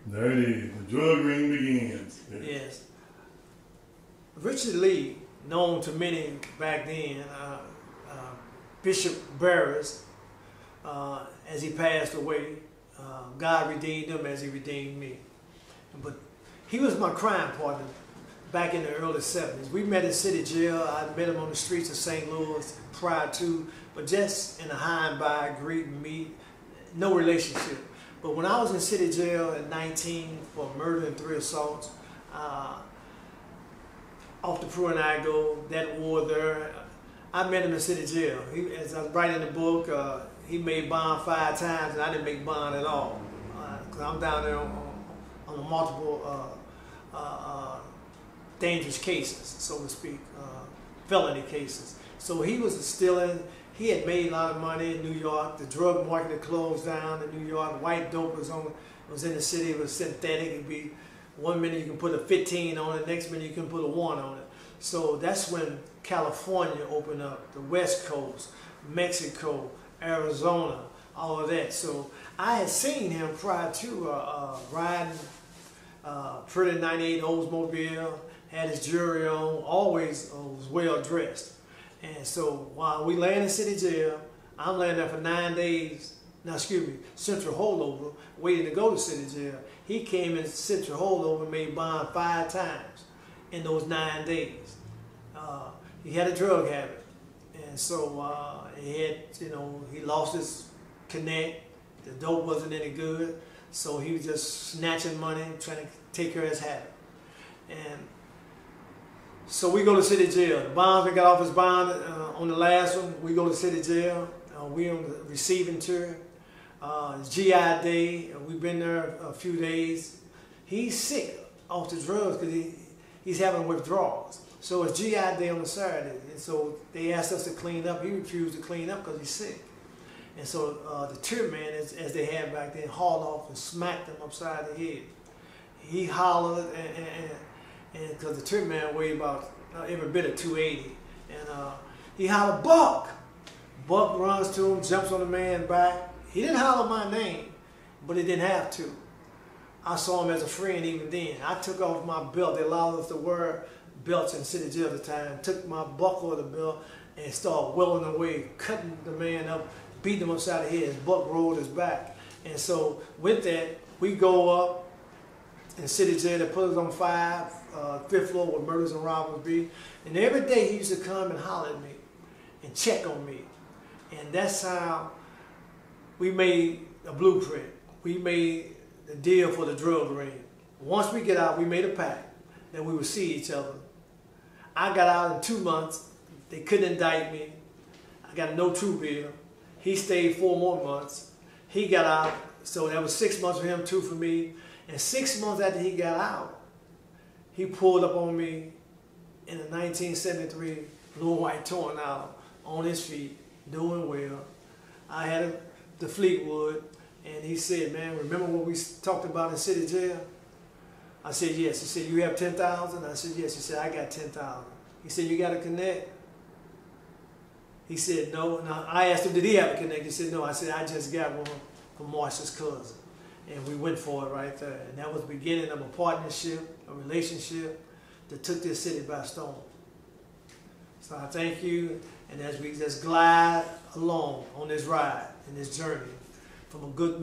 There it is. The drug ring begins. Yes. Richard Lee, known to many back then, Bishop Barris, as he passed away, God redeemed him as he redeemed me. But he was my crime partner back in the early 70s. We met in City Jail. I met him on the streets of St. Louis prior to, but just in a high and by, greeting me, no relationship. But when I was in City Jail at 19 for murder and 3 assaults, off the Pruitt-Igoe, that war there, I met him in City Jail. As I was writing the book, he made bond 5 times and I didn't make bond at all. Because I'm down there on the multiple dangerous cases, so to speak, felony cases. So he was stealing. He had made a lot of money in New York. The drug market had closed down in New York. White dope was in the city. It was synthetic. It'd be 1 minute you can put a 15 on it, next minute you can put a 1 on it. So that's when California opened up, the West Coast, Mexico, Arizona, all of that. So I had seen him prior to riding pretty 98 Oldsmobile, had his jewelry on, always was well dressed. And so while we laying in City Jail, I'm laying there for 9 days, Central Holdover, waiting to go to City Jail. He came in Central Holdover and made bond 5 times in those 9 days. He had a drug habit. And so he had, he lost his connect. The dope wasn't any good. So he was just snatching money, trying to take care of his habit. And so we go to City Jail. The bondsman got off his bond on the last one. We go to City Jail. We on the receiving tour. It's GI Day. We've been there a few days. He's sick off the drugs because he's having withdrawals. So it's GI Day on the Saturday. And so they asked us to clean up. He refused to clean up because he's sick. And so the tour man, as they had back then, hauled off and smacked him upside the head. He hollered and because the tour man weighed about every bit of 280. And he hollered, "Buck!" Buck runs to him, jumps on the man's back. He didn't holler my name, but he didn't have to. I saw him as a friend even then. I took off my belt. They allowed us to wear belts in City Jail at the time. Took my buckle of the belt and started welling away, cutting the man up, beating him upside the head. His buck rolled his back. And so with that, we go up in City Jail. They put us on 5th floor where murders and robberies be. And every day he used to come and holler at me and check on me. And that's how we made a blueprint. We made the deal for the drug ring. Once we get out, we made a pact that we would see each other. I got out in 2 months. They couldn't indict me. I got a no true bill. He stayed 4 more months. He got out, so that was 6 months for him, 2 for me. And 6 months after he got out, he pulled up on me in a 1973 blue and white Tornado on his feet, doing well. I had the Fleetwood, and he said, "Man, remember what we talked about in City Jail?" I said, "Yes." He said, "You have 10,000?" I said, "Yes." He said, "I got 10,000." He said, "You got a connect?" He said, "No." Now, I asked him, did he have a connect? He said, "No." I said, "I just got one from Marcia's cousin." And we went for it right there. And that was the beginning of a partnership, a relationship that took this city by storm. So I thank you. And as we just glide along on this ride and this journey from a good